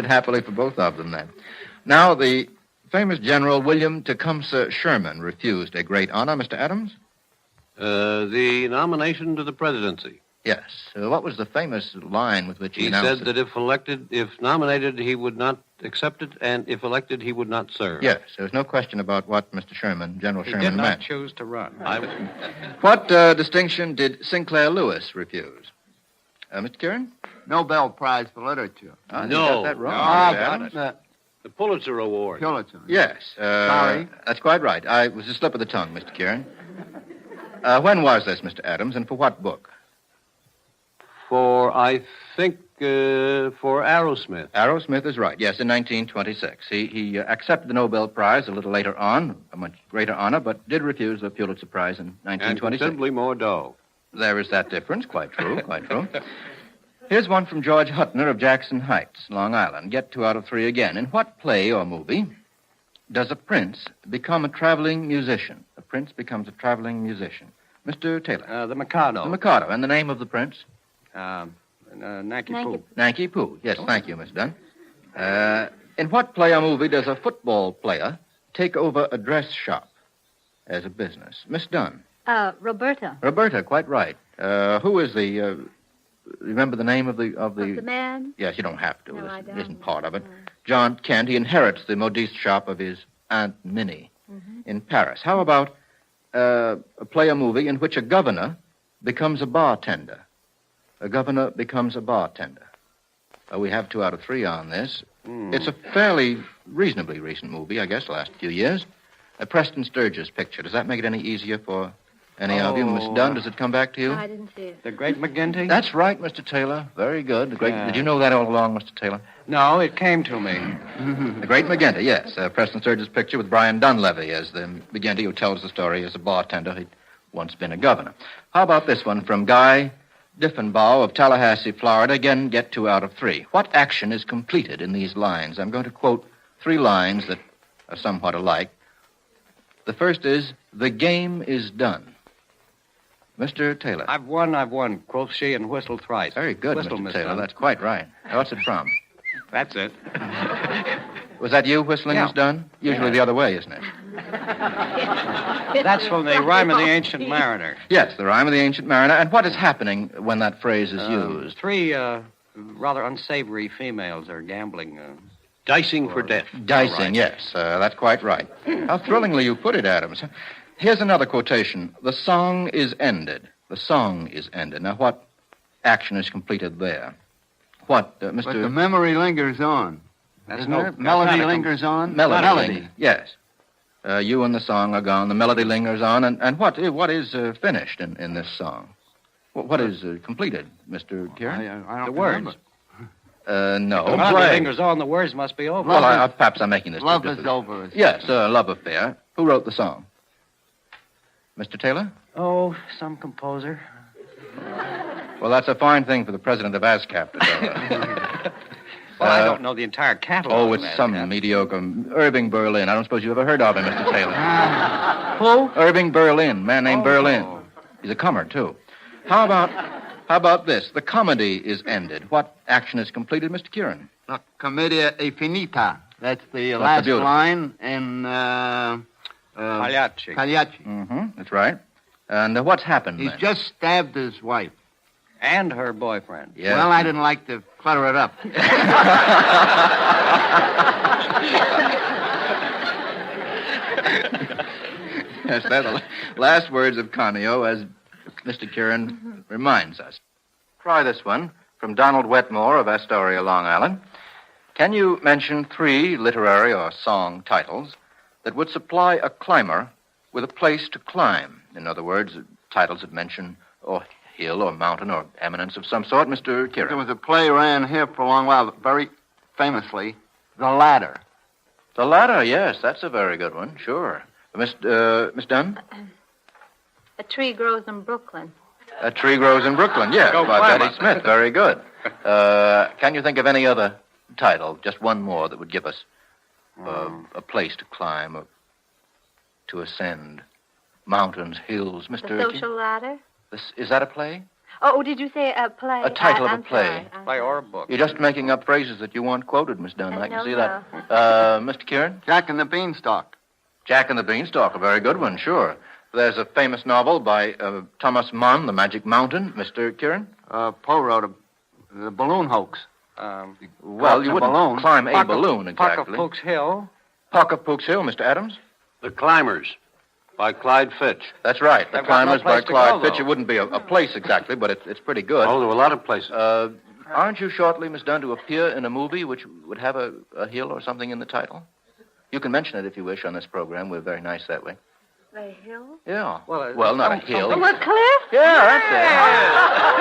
happily for both of them then. Now, the famous General William Tecumseh Sherman refused a great honor, Mr. Adams? The nomination to the presidency. Yes. What was the famous line with which he announced He said that if nominated, he would not accept it, and if elected, he would not serve. Yes, there was no question about what Mr. Sherman, General Sherman, meant. He did not choose to run. What distinction did Sinclair Lewis refuse? Mr. Kieran? Nobel Prize for Literature. No. No. You got that wrong. No, I Mr. got Adams. The Pulitzer Award. Pulitzer. Yes. Sorry. That's quite right. It was a slip of the tongue, Mr. Kieran. When was this, Mr. Adams, and for what book? For Aerosmith. Aerosmith is right. Yes, in 1926. He accepted the Nobel Prize a little later on, a much greater honor, but did refuse the Pulitzer Prize in And 1926. considerably more dough. There is that difference. Quite true, quite true. Here's one from George Hutner of Jackson Heights, Long Island. Get 2 out of 3 again. In what play or movie does a prince become a traveling musician? A prince becomes a traveling musician. Mr. Taylor. The Mikado. The Mikado. And the name of the prince? Nanky Poo. Nanky Poo. Yes, thank you, Miss Dunn. In what play or movie does a football player take over a dress shop as a business? Miss Dunn. Roberta. Roberta, quite right. Who is the... remember the name of the... Of the man? Yes, you don't have to. No, This I don't. isn't part of it. John Kent, he inherits the modiste shop of his Aunt Minnie in Paris. How about a play or movie in which a governor becomes a bartender? A governor becomes a bartender. We have 2 out of 3 on this. It's a fairly reasonably recent movie, I guess, the last few years. A Preston Sturges picture. Does that make it any easier for any of you? Miss Dunn, does it come back to you? No, I didn't see it. The Great McGinty? That's right, Mr. Taylor. Very good. Yeah. Did you know that all along, Mr. Taylor? No, it came to me. The Great McGinty, yes. Preston Sturges' picture with Brian Dunleavy as the McGinty who tells the story as a bartender. He'd once been a governor. How about this one from Guy Diffenbaugh of Tallahassee, Florida? Again, get 2 out of 3. What action is completed in these lines? I'm going to quote 3 lines that are somewhat alike. The first is, the game is done. Mr. Taylor. I've won, quoth she, and whistled thrice. Very good, Whistle, Mr. Miss Taylor. Dunn. That's quite right. Now, what's it from? That's it. Was that you whistling, Yeah. Miss Dunn? Usually the other way, isn't it? That's from the Rhyme of the Ancient Mariner. Yes, the Rhyme of the Ancient Mariner. And what is happening when that phrase is used? 3 rather unsavory females are gambling. Dicing for death. Dicing, right. yes. That's quite right. How thrillingly you put it, Adams. Here's another quotation. The song is ended. The song is ended. Now, what action is completed there? What, Mr. But the memory lingers on. That's Isn't no there? Melody that's not a lingers on? Melody. Yes. You and the song are gone. The melody lingers on. And what is finished in this song? What is completed, Mr. Kieran? I don't The words. remember. No. The melody lingers on, the words must be over. Well, perhaps I'm making this too Love difficult. is over. Yes, love affair. Who wrote the song? Mr. Taylor? Oh, some composer. Well, that's a fine thing for the president of ASCAP to do. Well, I don't know the entire catalog. Oh, it's man. some mediocre Irving Berlin. I don't suppose you've ever heard of him, Mr. Taylor. Who? Irving Berlin, man named Oh. Berlin. He's a comer, too. How about this? The comedy is ended. What action is completed, Mr. Kieran? La commedia è finita. That's the That's last beautiful. line in Pagliacci. Pagliacci. Mm-hmm, that's right. And what's happened He's then? just stabbed his wife. And her boyfriend. Yeah. Well, I didn't like to clutter it up. Yes, they're the last words of Canio, as Mr. Kieran reminds us. Try this one from Donald Wetmore of Astoria, Long Island. Can you mention 3 literary or song titles that would supply a climber with a place to climb? In other words, titles that mention hill or mountain or eminence of some sort, Mr. Kieran. There was a play ran here for a long while, very famously, The Ladder. The Ladder, yes, that's a very good one, sure. Miss Dunn? A tree grows in Brooklyn. A Tree Grows in Brooklyn, yes, Go by climb Betty it. Smith. Very good. Can you think of any other title, just one more, that would give us a place to climb, to ascend? Mountains, hills, Mr. The Social Ladder. Is that a play? Oh, did you say a play? A title of I'm a play. sorry, I'm Play sorry. or a book. You're just making up phrases that you want quoted, Miss Dunn. I can No, see no. that. Mr. Kieran? Jack and the Beanstalk. Jack and the Beanstalk, a very good one, sure. There's a famous novel by Thomas Mann, The Magic Mountain. Mr. Kieran? Poe wrote the balloon hoax. Well, you a wouldn't balloon. climb a balloon, Puck exactly. of Pook's Hill. Puck of Pook's Hill, Mr. Adams? The Climbers by Clyde Fitch. That's right. The They've got no Climbers by place to Clyde go, Fitch. though. It wouldn't be a place exactly, but it's pretty good. Oh, there were a lot of places. Aren't you shortly, Miss Dunn, to appear in a movie which would have a hill or something in the title? You can mention it if you wish on this program. We're very nice that way. The hill? Yeah. Well, not a hill. Oh, a cliff? Yeah, that's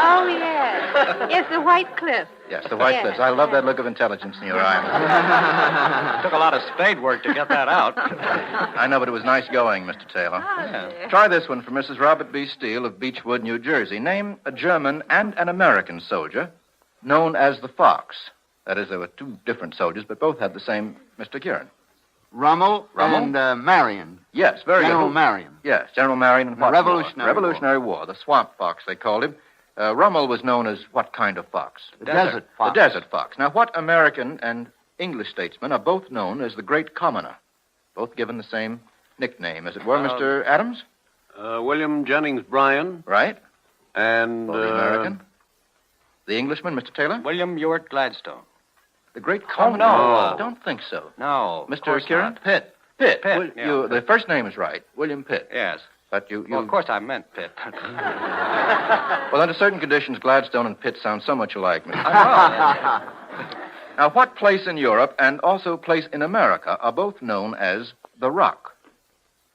Oh, yes. Yes, the White Cliff. it. Yes, the White Yes. Cliffs. I love that look of intelligence in your eye. Took a lot of spade work to get that out. I know, but it was nice going, Mr. Taylor. Oh, dear. Try this one from Mrs. Robert B. Steele of Beechwood, New Jersey. Name a German and an American soldier known as the Fox. That is, there were two different soldiers, but both had the same Mr. Kieran. Rommel, Rommel? and Marion. Yes, very General good. Marion. Yes, General Marion and The what Revolutionary War? Revolutionary War. The Swamp Fox, they called him. Rommel was known as what kind of fox? The Desert Fox. The Desert Fox. Now, what American and English statesmen are both known as the Great Commoner? Both given the same nickname, as it were. Mr. Adams? William Jennings Bryan Right. and... For the American. The Englishman, Mr. Taylor? William Ewart Gladstone. The Great Commoner? no. I don't think so. No. of Mr. course Kieran? not. Pitt. Pitt. Pitt, Well, yeah. the first name is right. William Pitt. Yes. But you... Well, of course I meant Pitt. Well, under certain conditions, Gladstone and Pitt sound so much alike, Mr. I Now, what place in Europe and also place in America are both known as the Rock?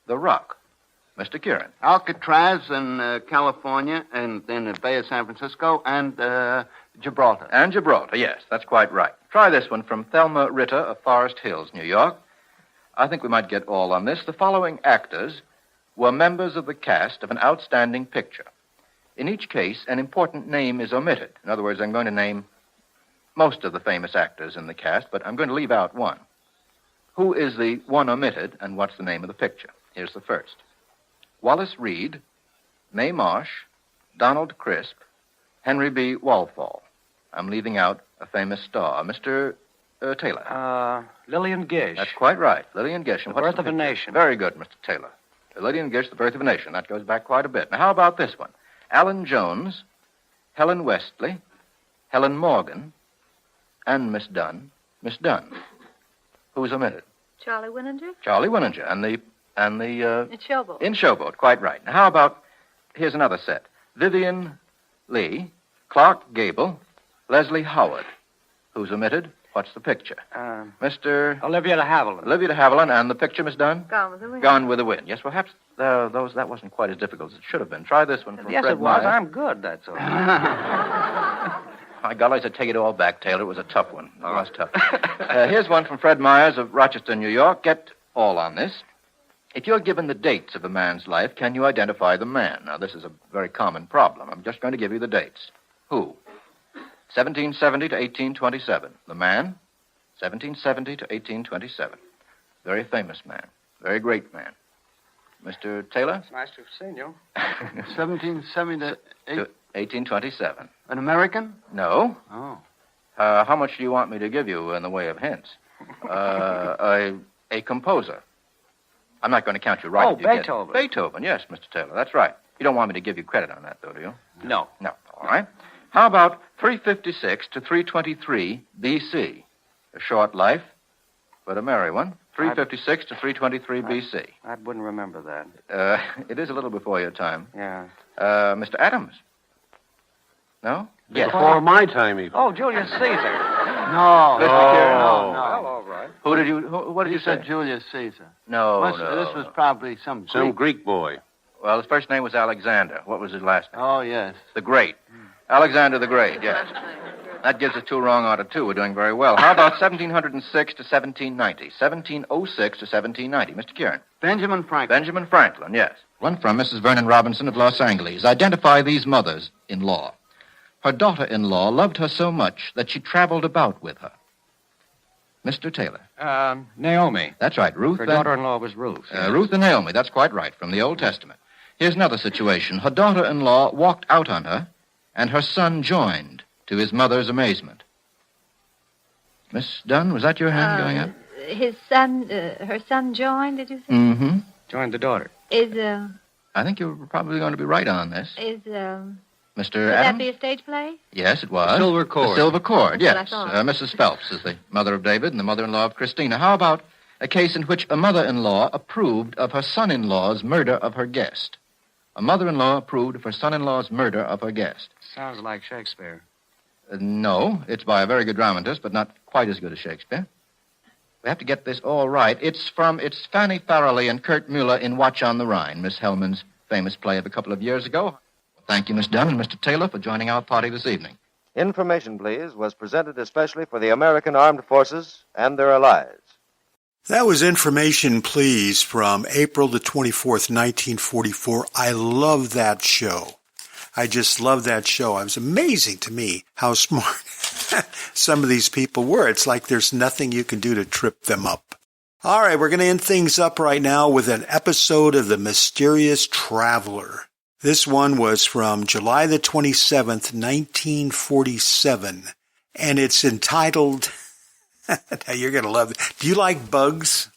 The Rock. Mr. Kieran. Alcatraz in California and in the Bay of San Francisco and Gibraltar. And Gibraltar, yes, that's quite right. Try this one from Thelma Ritter of Forest Hills, New York. I think we might get all on this. The following actors were members of the cast of an outstanding picture. In each case, an important name is omitted. In other words, I'm going to name most of the famous actors in the cast, but I'm going to leave out one. Who is the one omitted, and what's the name of the picture? Here's the first. Wallace Reed, Mae Marsh, Donald Crisp, Henry B. Walthall. I'm leaving out a famous star. Mr. Taylor. Lillian Gish. That's quite right. Lillian Gish. And The what's Birth of a picture? Nation. Very good, Mr. Taylor. Lillian Gish, The Birth of a Nation. That goes back quite a bit. Now, how about this one? Alan Jones, Helen Westley, Helen Morgan, and Miss Dunn. Miss Dunn. Who's omitted? Charlie Winninger? Charlie Winninger. And the It's Showboat. in Showboat, quite right. Now, how about, here's another set. Vivian Lee, Clark Gable, Leslie Howard. Who's omitted? What's the picture? Mr. Olivia de Havilland. Olivia de Havilland, and the picture, Miss Dunn? Gone with the Wind. Gone with the Wind. Yes, perhaps that wasn't quite as difficult as it should have been. Try this one from Yes, Fred it was. Meyer. I'm good, that's all. My golly, I take it all back, Taylor. It was a tough one. It was tough. Here's one from Fred Myers of Rochester, New York. Get all on this. If you're given the dates of a man's life, can you identify the man? Now, this is a very common problem. I'm just going to give you the dates. Who? 1770 to 1827. The man? 1770 to 1827. Very famous man. Very great man. Mr. Taylor? It's nice to have seen you. 1770 to To 1827. An American? No. Oh. How much do you want me to give you in the way of hints? A composer. I'm not going to count you right. Oh, if you get- Beethoven. Beethoven, yes, Mr. Taylor. That's right. You don't want me to give you credit on that, though, do you? No. No. All right. How about 356 to 323 B.C.? A short life, but a merry one. 356 to 323 B.C. I wouldn't remember that. It is a little before your time. Yeah. Mr. Adams? No? Yes. Before my time, even. Oh, Julius Caesar. No. Mr. Kieran? No, Well, no. all right. What did you You say? said Julius Caesar. No, This was probably some Some Greek. Greek boy. Well, his first name was Alexander. What was his last name? Oh, yes. The Great. Alexander the Great, yes. That gives us two wrong out of two. We're doing very well. How about 1706 to 1790? 1706 to 1790. Mr. Kieran. Benjamin Franklin. Benjamin Franklin, yes. One from Mrs. Vernon Robinson of Los Angeles. Identify these mothers-in-law. Her daughter-in-law loved her so much that she traveled about with her. Mr. Taylor. Naomi. That's right, Ruth. Her and- daughter-in-law was Ruth. Ruth and Naomi, that's quite right, from the Old Testament. Here's another situation. Her daughter-in-law walked out on her, and her son joined, to his mother's amazement. Miss Dunn, was that your hand going up? Her son joined, did you say? Mm-hmm. Joined the daughter. I think you're probably going to be right on this. Mr. Mr. Would Adams? that be a stage play? Yes, it was. Silver Cord. The Silver Cord, That's yes. what I thought. Mrs. Phelps is the mother of David and the mother-in-law of Christina. How about a case in which a mother-in-law approved of her son-in-law's murder of her guest? A mother-in-law approved of her son-in-law's murder of her guest. Sounds like Shakespeare. No, it's by a very good dramatist, but not quite as good as Shakespeare. We have to get this all right. It's Fanny Farrelly and Kurt Mueller in Watch on the Rhine, Miss Hellman's famous play of a couple of years ago. Thank you, Miss Dunn and Mr. Taylor, for joining our party this evening. Information, Please, was presented especially for the American Armed Forces and their allies. That was Information, Please, from April the 24th, 1944. I love that show. I just love that show. It was amazing to me how smart some of these people were. It's like there's nothing you can do to trip them up. All right, we're going to end things up right now with an episode of The Mysterious Traveler. This one was from July the 27th, 1947, and it's entitled, now you're going to love it. Do you like bugs?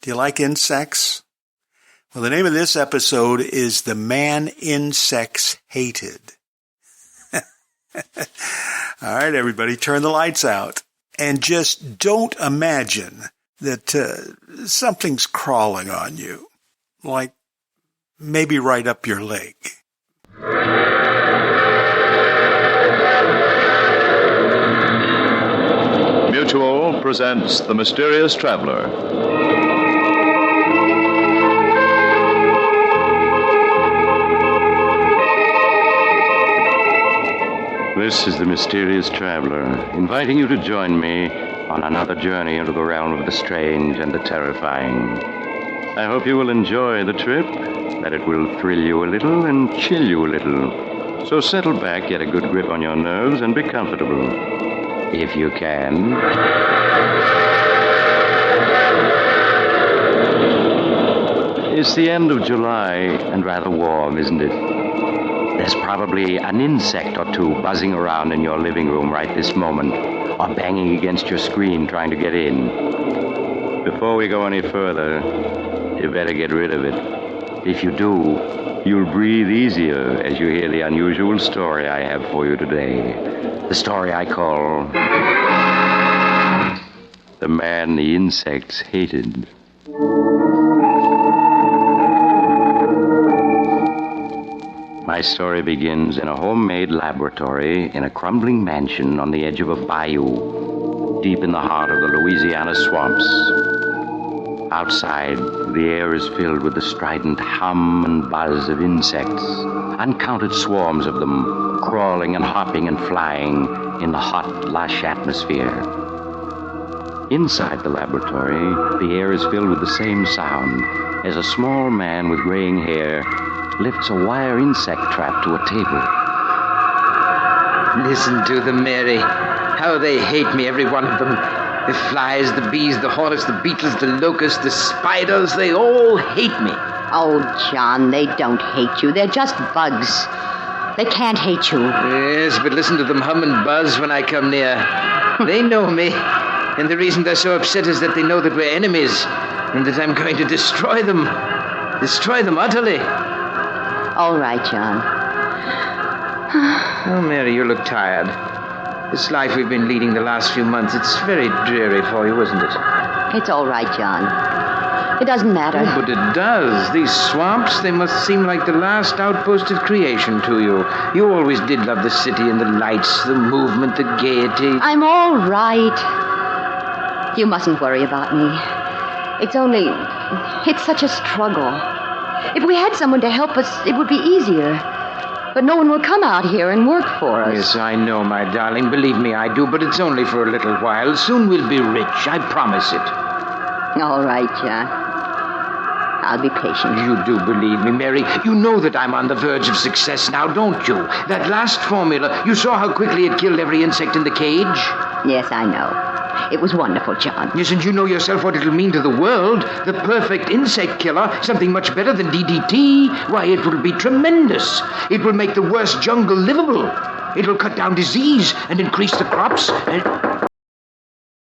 Do you like insects? Well, the name of this episode is The Man Insects Hated. All right, everybody, turn the lights out. And just don't imagine that something's crawling on you, like maybe right up your leg. Mutual presents The Mysterious Traveler. This is The Mysterious Traveler, inviting you to join me on another journey into the realm of the strange and the terrifying. I hope you will enjoy the trip, that it will thrill you a little and chill you a little. So settle back, get a good grip on your nerves, and be comfortable. If you can. It's the end of July and rather warm, isn't it? There's probably an insect or two buzzing around in your living room right this moment, or banging against your screen trying to get in. Before we go any further, you better get rid of it. If you do, you'll breathe easier as you hear the unusual story I have for you today. The story I call The Man the Insects Hated. My story begins in a homemade laboratory in a crumbling mansion on the edge of a bayou, deep in the heart of the Louisiana swamps. Outside, the air is filled with the strident hum and buzz of insects, uncounted swarms of them crawling and hopping and flying in the hot, lush atmosphere. Inside the laboratory, the air is filled with the same sound as a small man with graying hair lifts a wire insect trap to a table. Listen to them, Mary. How they hate me, every one of them. The flies, the bees, the hornets, the beetles, the locusts, the spiders, they all hate me. Oh, John, they don't hate you. They're just bugs. They can't hate you. Yes, but listen to them hum and buzz when I come near. They know me. And the reason they're so upset is that they know that we're enemies and that I'm going to destroy them. Destroy them utterly. All right, John. Oh, Mary, you look tired. This life we've been leading the last few months, it's very dreary for you, isn't it? It's all right, John. It doesn't matter. Oh, but it does. These swamps, they must seem like the last outpost of creation to you. You always did love the city and the lights, the movement, the gaiety. I'm all right. You mustn't worry about me. It's such a struggle. If we had someone to help us, it would be easier. But no one will come out here and work for us. Yes, I know, my darling. Believe me, I do. But it's only for a little while. Soon we'll be rich. I promise it. All right, John. I'll be patient. You do believe me, Mary. You know that I'm on the verge of success now, don't you? That last formula, you saw how quickly it killed every insect in the cage? Yes, I know. It was wonderful, John. Yes, and you know yourself what it'll mean to the world. The perfect insect killer, something much better than DDT. Why, it will be tremendous. It will make the worst jungle livable. It will cut down disease and increase the crops and...